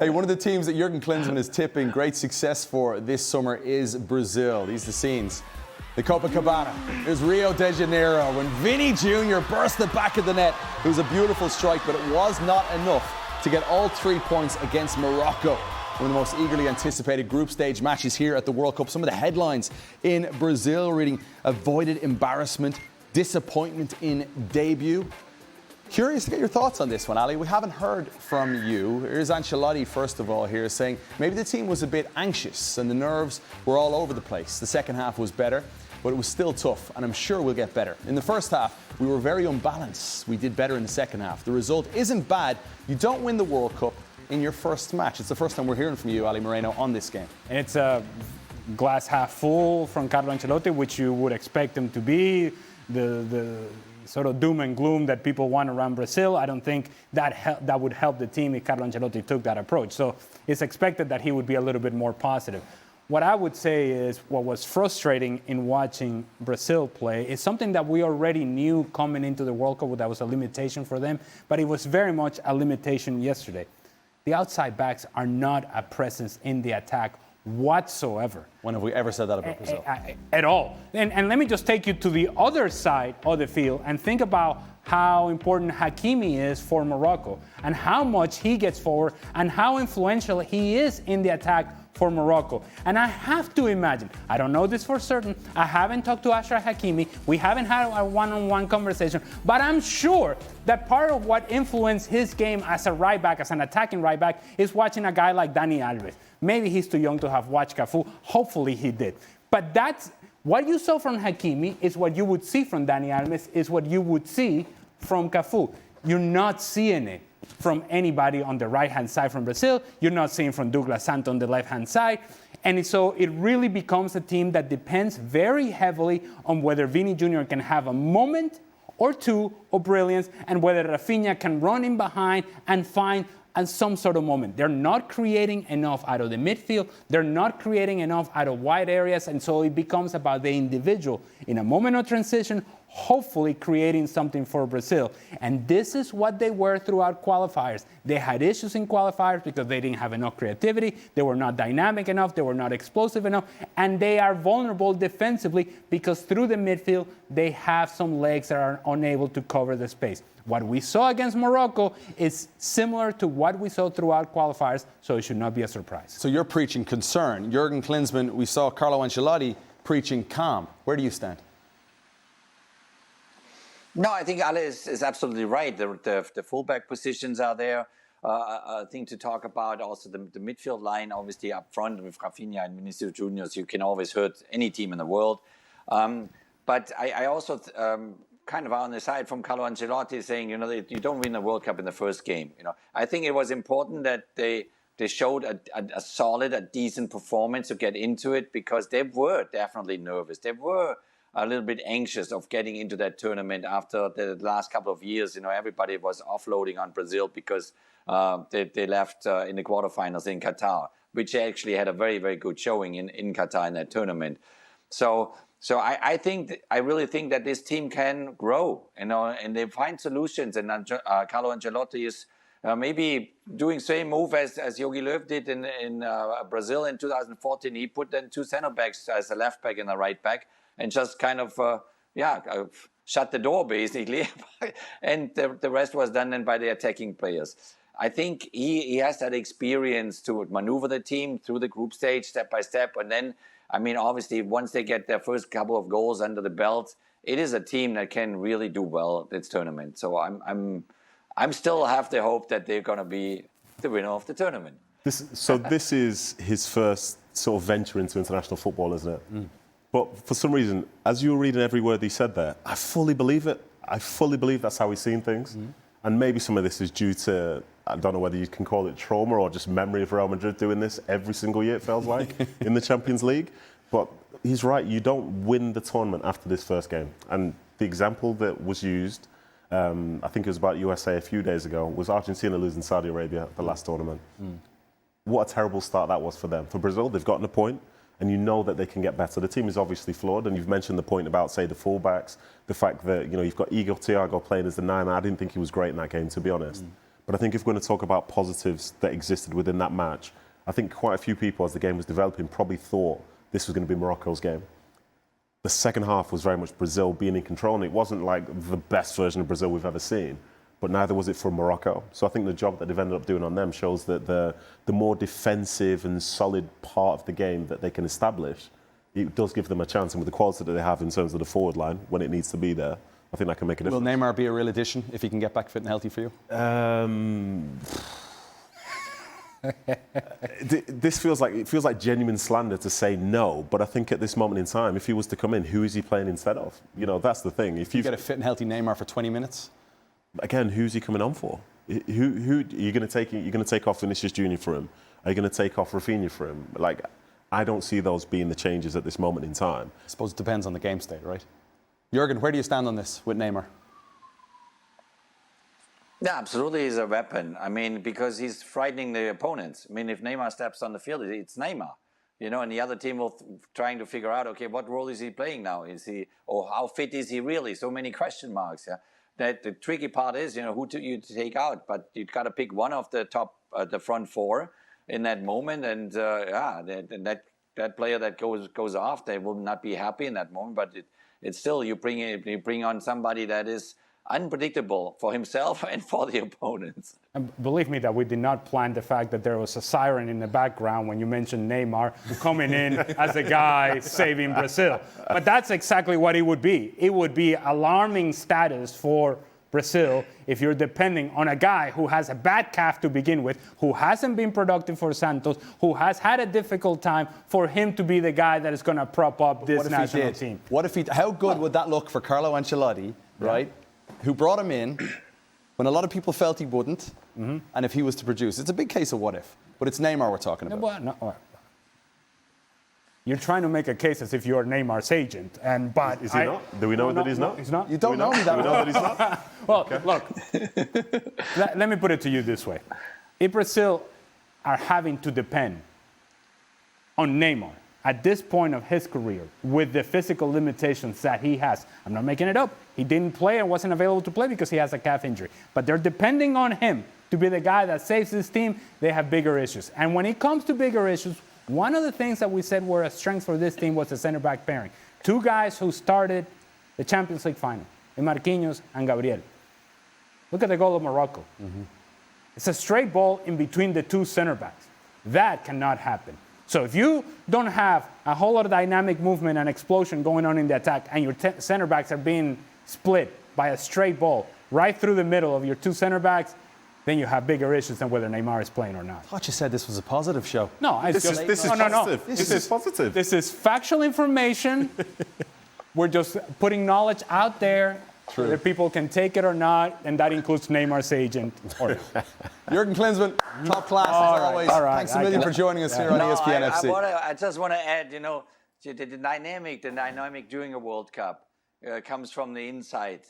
Hey, one of the teams that Jürgen Klinsmann is tipping great success for this summer is Brazil. These are the scenes. The Copacabana. Here's Rio de Janeiro when Vini Jr. burst the back of the net. It was a beautiful strike, but it was not enough to get all 3 points against Morocco. One of the most eagerly anticipated group stage matches here at the World Cup. Some of the headlines in Brazil reading: avoided embarrassment, disappointment in debut. Curious to get your thoughts on this one, Ali. We haven't heard from you. Here's Ancelotti, first of all, here saying maybe the team was a bit anxious and the nerves were all over the place. The second half was better, but it was still tough, and I'm sure we'll get better. In the first half, we were very unbalanced. We did better in the second half. The result isn't bad. You don't win the World Cup in your first match. It's the first time we're hearing from you, Ali Moreno, on this game. It's a glass half full from Carlo Ancelotti, which you would expect him to be. The sort of doom and gloom that people want around Brazil, I don't think that would help the team if Carlo Ancelotti took that approach. So it's expected that he would be a little bit more positive. What I would say is what was frustrating in watching Brazil play is something that we already knew coming into the World Cup that was a limitation for them, but it was very much a limitation yesterday. The outside backs are not a presence in the attack whatsoever. When have we ever said that about Brazil? At all. And let me just take you to the other side of the field and think about how important Hakimi is for Morocco and how much he gets forward and how influential he is in the attack for Morocco. And I have to imagine, I don't know this for certain, I haven't talked to Achraf Hakimi, we haven't had a one-on-one conversation, but I'm sure that part of what influenced his game as a right back, as an attacking right back, is watching a guy like Dani Alves. Maybe he's too young to have watched Cafu, hopefully he did. But that's what you saw from Hakimi is what you would see from Dani Alves, is what you would see from Cafu. You're not seeing it from anybody on the right-hand side from Brazil. You're not seeing from Douglas Santos on the left-hand side. And so it really becomes a team that depends very heavily on whether Vini Jr. can have a moment or two of brilliance and whether Rafinha can run in behind and find some sort of moment. They're not creating enough out of the midfield. They're not creating enough out of wide areas. And so it becomes about the individual in a moment of transition, hopefully creating something for Brazil. And this is what they were throughout qualifiers. They had issues in qualifiers because they didn't have enough creativity. They were not dynamic enough. They were not explosive enough. And they are vulnerable defensively because through the midfield, they have some legs that are unable to cover the space. What we saw against Morocco is similar to what we saw throughout qualifiers, so it should not be a surprise. So you're preaching concern. Jürgen Klinsmann, we saw Carlo Ancelotti preaching calm. Where do you stand? No, I think Ale is absolutely right. The fullback positions are there. I think to talk about also the midfield line, obviously up front with Rafinha and Vinicius Juniors, you can always hurt any team in the world. But I also kind of on the side from Carlo Ancelotti saying, you don't win the World Cup in the first game. I think it was important that they showed a solid, a decent performance to get into it because they were definitely nervous. They were a little bit anxious of getting into that tournament after the last couple of years. Everybody was offloading on Brazil because they left in the quarterfinals in Qatar, which actually had a very, very good showing in Qatar in that tournament. So I really think that this team can grow, and they find solutions. And Carlo Ancelotti is maybe doing same move as Jogi Löw did in Brazil in 2014. He put then two center backs as a left back and a right back, and just kind of shut the door basically, and the rest was done then by the attacking players. I think he has that experience to maneuver the team through the group stage step by step, and then. Obviously, once they get their first couple of goals under the belt, it is a team that can really do well this tournament. So I'm still have the hope that they're going to be the winner of the tournament. This is his first sort of venture into international football, isn't it? Mm. But for some reason, as you were reading every word he said there, I fully believe it. I fully believe that's how he's seen things. Mm. And maybe some of this is due to, I don't know whether you can call it trauma or just memory of Real Madrid doing this every single year, it feels like, in the Champions League. But he's right, you don't win the tournament after this first game. And the example that was used, I think it was about USA a few days ago, was Argentina losing Saudi Arabia at the last tournament. Mm. What a terrible start that was for them. For Brazil, they've gotten a point, and you know that they can get better. The team is obviously flawed, and you've mentioned the point about, say, the fullbacks, the fact that, you've got Igor Thiago playing as the 9. I didn't think he was great in that game, to be honest. Mm. But I think if we're going to talk about positives that existed within that match, I think quite a few people, as the game was developing, probably thought this was going to be Morocco's game. The second half was very much Brazil being in control, and it wasn't like the best version of Brazil we've ever seen, but neither was it for Morocco. So I think the job that they've ended up doing on them shows that the more defensive and solid part of the game that they can establish, it does give them a chance. And with the quality that they have in terms of the forward line, when it needs to be there, I think that can make a difference. Will Neymar be a real addition if he can get back fit and healthy for you? This feels like genuine slander to say no, but I think at this moment in time, if he was to come in, who is he playing instead of? You know, that's the thing. If you get a fit and healthy Neymar for 20 minutes, again, who's he coming on for? Who are you going to take? You're going to take off Vinicius Junior for him? Are you going to take off Rafinha for him? Like, I don't see those being the changes at this moment in time. I suppose it depends on the game state, right? Jürgen, where do you stand on this with Neymar? Yeah, absolutely, he's a weapon. I mean, because he's frightening the opponents. I mean, if Neymar steps on the field, it's Neymar, you know, and the other team will trying to figure out, okay, what role is he playing now? Is he, or how fit is he really? So many question marks. Yeah, that the tricky part is, you know, who you take out, but you've got to pick one of the top, the front four in that moment, and that player that goes off, they will not be happy in that moment. But it's still you bring on somebody that is unpredictable for himself and for the opponents. And believe me that we did not plan the fact that there was a siren in the background when you mentioned Neymar coming in as a guy saving Brazil. But that's exactly what it would be. It would be alarming status for Brazil if you're depending on a guy who has a bad calf to begin with, who hasn't been productive for Santos, who has had a difficult time, for him to be the guy that is going to prop up this national team. What if he? How good would that look for Carlo Ancelotti, right? Who brought him in when a lot of people felt he wouldn't, and if he was to produce. It's a big case of what if, but it's Neymar we're talking about. You're trying to make a case as if you're Neymar's agent, but is he not? Do we know that he's not? He's not. You don't know that. Do we know that he's not? Well, look. Let me put it to you this way: if Brazil are having to depend on Neymar at this point of his career, with the physical limitations that he has, I'm not making it up. He didn't play and wasn't available to play because he has a calf injury. But they're depending on him to be the guy that saves this team. They have bigger issues. And when it comes to bigger issues, one of the things that we said were a strength for this team was the center-back pairing. Two guys who started the Champions League final, Marquinhos and Gabriel. Look at the goal of Morocco. It's a straight ball in between the two center-backs. That cannot happen. So if you don't have a whole lot of dynamic movement and explosion going on in the attack, and your center backs are being split by a straight ball right through the middle of your two center backs, then you have bigger issues than whether Neymar is playing or not. I thought you said this was a positive show. No, this is positive. This is positive. This is factual information. We're just putting knowledge out there. True. That people can take it or not, and that includes Neymar's agent. Jürgen Klinsmann, top class as always. All right. Thanks a million for joining us here on ESPN FC. I just want to add, you know, the dynamic during a World Cup comes from the inside.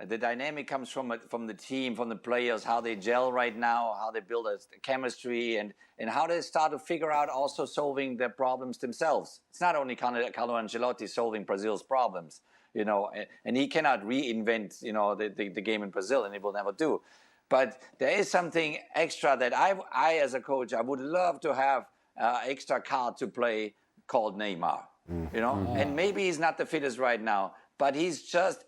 The dynamic comes from the team, from the players, how they gel right now, how they build a chemistry, and how they start to figure out also solving their problems themselves. It's not only Carlo Ancelotti solving Brazil's problems. You know, and he cannot reinvent, you know, the game in Brazil, and he will never do. But there is something extra that I as a coach, I would love to have extra card to play called Neymar. You know, and maybe he's not the fittest right now, but he's just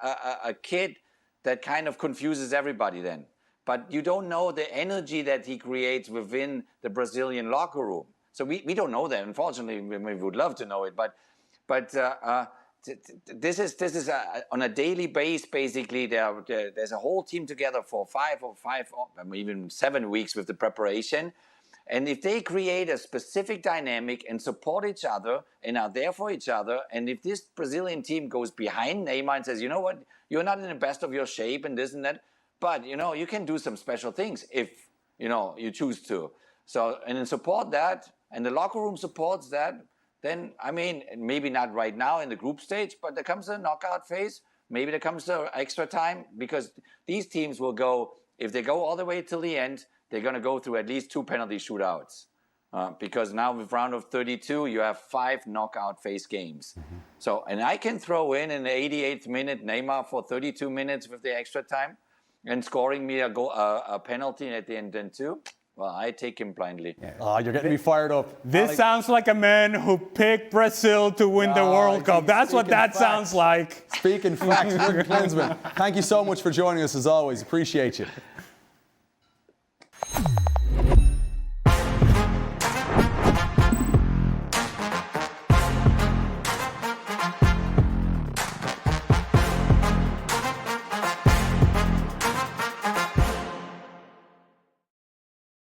a kid that kind of confuses everybody then. But you don't know the energy that he creates within the Brazilian locker room. So we don't know that. Unfortunately, we would love to know it, but. This is on a daily basis. Basically, there's a whole team together for 5 or even 7 weeks with the preparation, and if they create a specific dynamic and support each other and are there for each other, and if this Brazilian team goes behind Neymar and says, you know what, you're not in the best of your shape and this and that, but you know you can do some special things if you know you choose to. So and then support that, and the locker room supports that. Then, I mean, maybe not right now in the group stage, but there comes a knockout phase. Maybe there comes the extra time, because these teams will go, if they go all the way till the end, they're going to go through at least 2 penalty shootouts. Because now with round of 32, you have 5 knockout phase games. So, and I can throw in the 88th minute Neymar for 32 minutes with the extra time. and scoring me a penalty at the end then too. Well, I take him blindly. Oh, you're getting me fired up. This sounds like a man who picked Brazil to win the World Cup. That's what that sounds like. Speaking facts, Jürgen Klinsmann, thank you so much for joining us as always. Appreciate you.